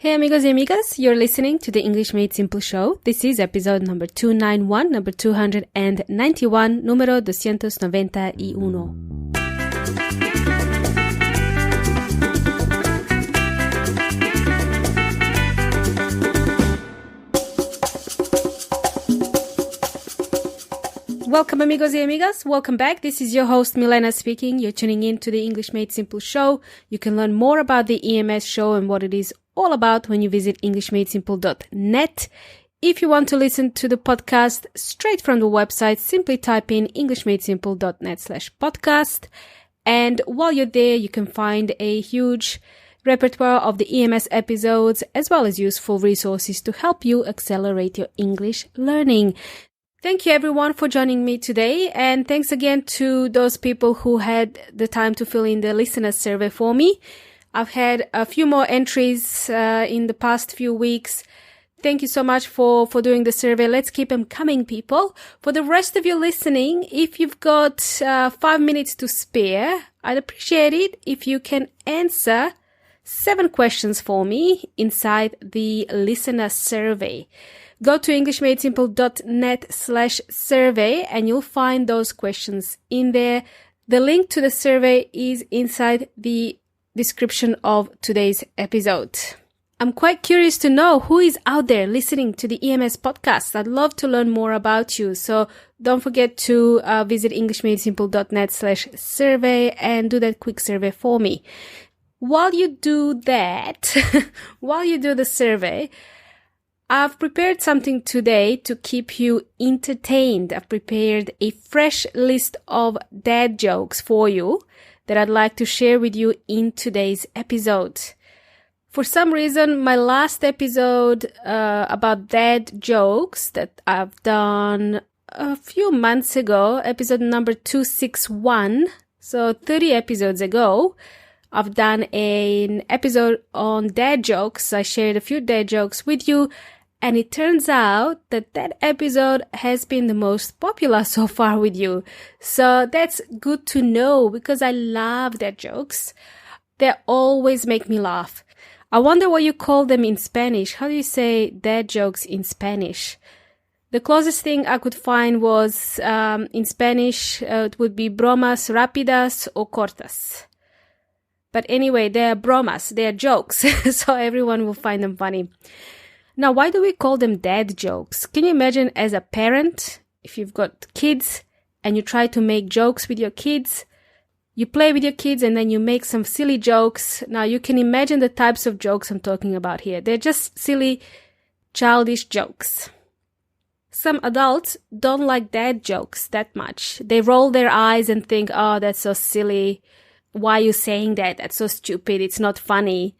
Hey amigos y amigas, you're listening to the English Made Simple show. This is episode number 291, number 291, número 291. Welcome amigos y amigas, welcome back. This is your host Milena speaking. You're tuning in to the English Made Simple show. You can learn more about the EMS show and what it is all about when you visit englishmadesimple.net. If you want to listen to the podcast straight from the website, simply type in englishmadesimple.net/podcast. And while you're there, you can find a huge repertoire of the EMS episodes as well as useful resources to help you accelerate your English learning. Thank you everyone for joining me today, and thanks again to those people who had the time to fill in the listener survey for me. I've had a few more entries in the past few weeks. Thank you so much for doing the survey. Let's keep them coming, people. For the rest of you listening, if you've got 5 minutes to spare, I'd appreciate it if you can answer 7 questions for me inside the listener survey. Go to englishmadesimple.net/survey and you'll find those questions in there. The link to the survey is inside the description of today's episode. I'm quite curious to know who is out there listening to the EMS podcast. I'd love to learn more about you. So don't forget to visit englishmadesimple.net/survey and do that quick survey for me. While you do that, while you do the survey, I've prepared something today to keep you entertained. I've prepared a fresh list of dad jokes for you that I'd like to share with you in today's episode. For some reason, my last episode about dad jokes that I've done a few months ago, episode number 261, so 30 episodes ago, I've done an episode on dad jokes. I shared a few dad jokes with you. And it turns out that that episode has been the most popular so far with you. So that's good to know because I love dad jokes. They always make me laugh. I wonder what you call them in Spanish. How do you say dad jokes in Spanish? The closest thing I could find was in Spanish, it would be bromas rápidas o cortas. But anyway, they're bromas, they're jokes. So everyone will find them funny. Now, why do we call them dad jokes? Can you imagine as a parent, if you've got kids and you try to make jokes with your kids, you play with your kids and then you make some silly jokes. Now, you can imagine the types of jokes I'm talking about here. They're just silly, childish jokes. Some adults don't like dad jokes that much. They roll their eyes and think, oh, that's so silly. Why are you saying that? That's so stupid. It's not funny.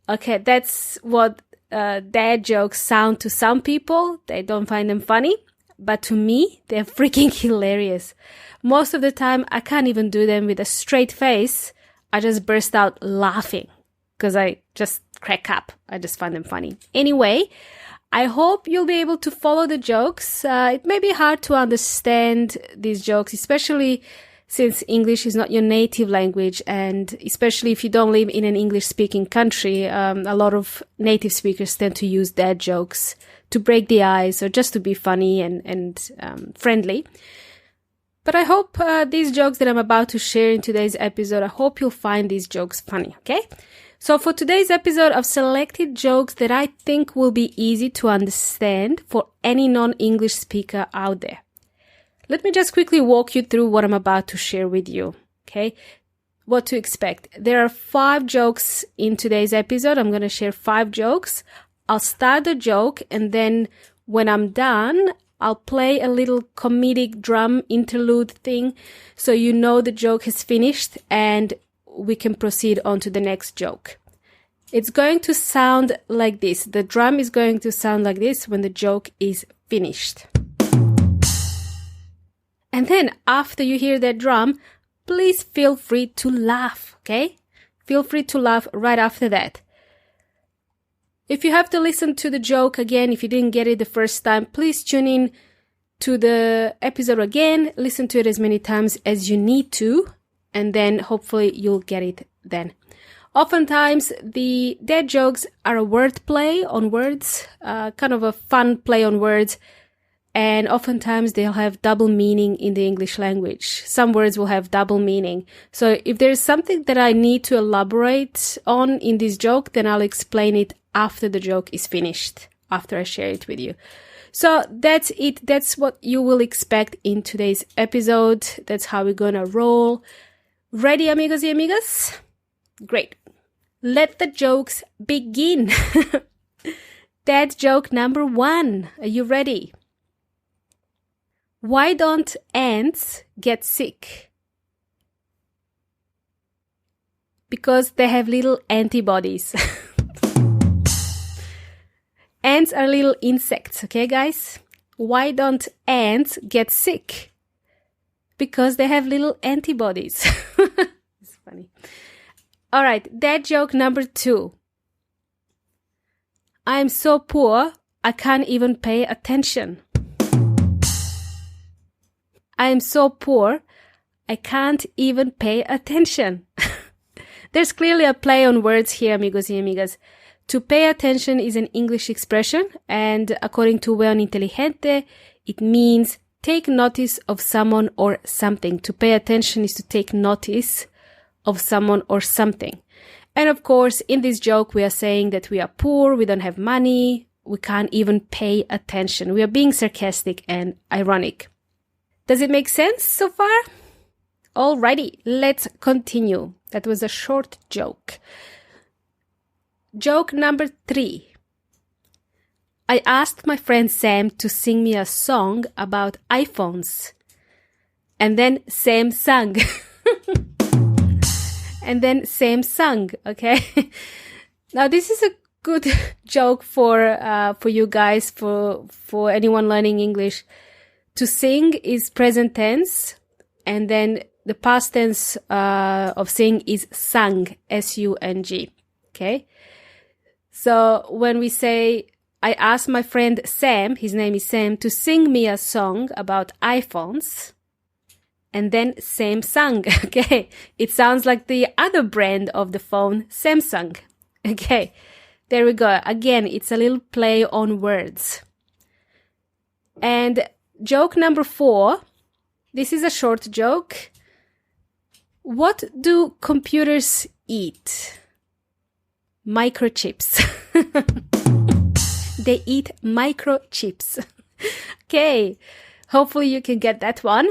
Okay, that's what dad jokes sound to some people. They don't find them funny, but to me, they're freaking hilarious. Most of the time, I can't even do them with a straight face. I just burst out laughing because I just crack up. I just find them funny. Anyway, I hope you'll be able to follow the jokes. It may be hard to understand these jokes, especially since English is not your native language, and especially if you don't live in an English-speaking country, a lot of native speakers tend to use dad jokes to break the ice or just to be funny and friendly. But I hope these jokes that I'm about to share in today's episode, I hope you'll find these jokes funny, okay? So for today's episode, I've selected jokes that I think will be easy to understand for any non-English speaker out there. Let me just quickly walk you through what I'm about to share with you, okay? What to expect. There are 5 jokes in today's episode. I'm going to share 5 jokes. I'll start the joke, and then when I'm done, I'll play a little comedic drum interlude thing so you know the joke has finished and we can proceed on to the next joke. It's going to sound like this. The drum is going to sound like this when the joke is finished. And then after you hear that drum, please feel free to laugh, okay? Feel free to laugh right after that. If you have to listen to the joke again, if you didn't get it the first time, please tune in to the episode again. Listen to it as many times as you need to, and then hopefully you'll get it then. Oftentimes, the dad jokes are a word play on words, kind of a fun play on words. And oftentimes they'll have double meaning in the English language. Some words will have double meaning. So if there's something that I need to elaborate on in this joke, then I'll explain it after the joke is finished, after I share it with you. So that's it. That's what you will expect in today's episode. That's how we're gonna roll. Ready, amigos y amigas? Great. Let the jokes begin. Dad joke number 1. Are you ready? Why don't ants get sick? Because they have little antibodies. Ants are little insects, okay, guys? Why don't ants get sick? Because they have little antibodies. It's funny. All right, dad joke number 2. I'm so poor, I can't even pay attention. I am so poor, I can't even pay attention. There's clearly a play on words here, amigos y amigas. To pay attention is an English expression, and according to Weon Inteligente, it means take notice of someone or something. To pay attention is to take notice of someone or something. And of course, in this joke, we are saying that we are poor, we don't have money, we can't even pay attention. We are being sarcastic and ironic. Does it make sense so far? Alrighty, let's continue. That was a short joke. Joke number 3. I asked my friend Sam to sing me a song about iPhones. And then Sam sang. And then Sam sung, okay? Now this is a good joke for you guys, for anyone learning English. To sing is present tense, and then the past tense of sing is sung, S-U-N-G, okay? So when we say, I asked my friend Sam, his name is Sam, to sing me a song about iPhones, and then Sam sung, okay? It sounds like the other brand of the phone, Samsung, okay? There we go. Again, it's a little play on words. And joke number 4, this is a short joke. What do computers eat? Microchips. They eat microchips. Okay, hopefully you can get that one.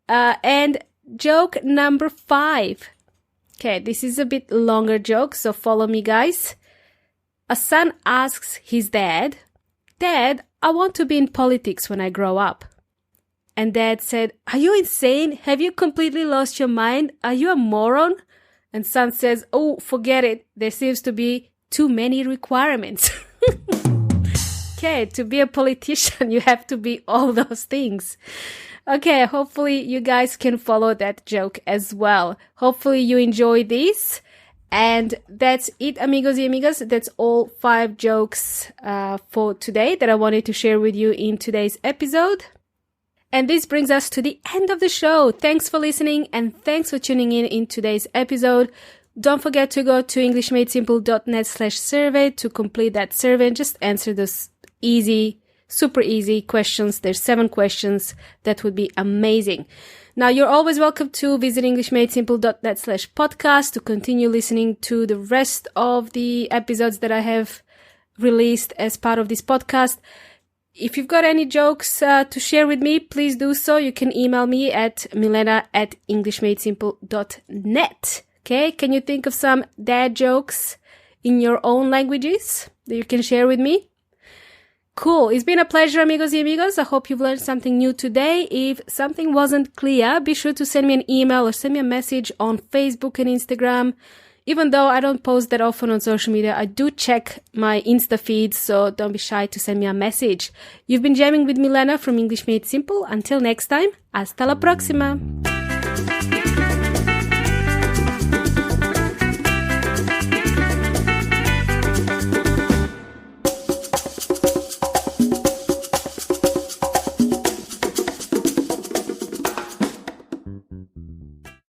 And joke number 5. Okay, this is a bit longer joke, so follow me, guys. A son asks his dad, Dad, I want to be in politics when I grow up. And Dad said, are you insane? Have you completely lost your mind? Are you a moron? And son says, oh, forget it. There seems to be too many requirements. Okay, to be a politician, you have to be all those things. Okay, hopefully you guys can follow that joke as well. Hopefully you enjoy this. And that's it, amigos y amigas. That's all 5 jokes for today that I wanted to share with you in today's episode. And this brings us to the end of the show. Thanks for listening and thanks for tuning in today's episode. Don't forget to go to englishmadesimple.net/survey to complete that survey and just answer those super easy questions. There's 7 questions. That would be amazing. Now, you're always welcome to visit englishmadesimple.net/podcast to continue listening to the rest of the episodes that I have released as part of this podcast. If you've got any jokes to share with me, please do so. You can email me at milena@englishmadesimple.net. Okay? Can you think of some dad jokes in your own languages that you can share with me? Cool. It's been a pleasure, amigos y amigos. I hope you've learned something new today. If something wasn't clear, be sure to send me an email or send me a message on Facebook and Instagram. Even though I don't post that often on social media, I do check my Insta feeds, so don't be shy to send me a message. You've been jamming with Milena from English Made Simple. Until next time, hasta la próxima!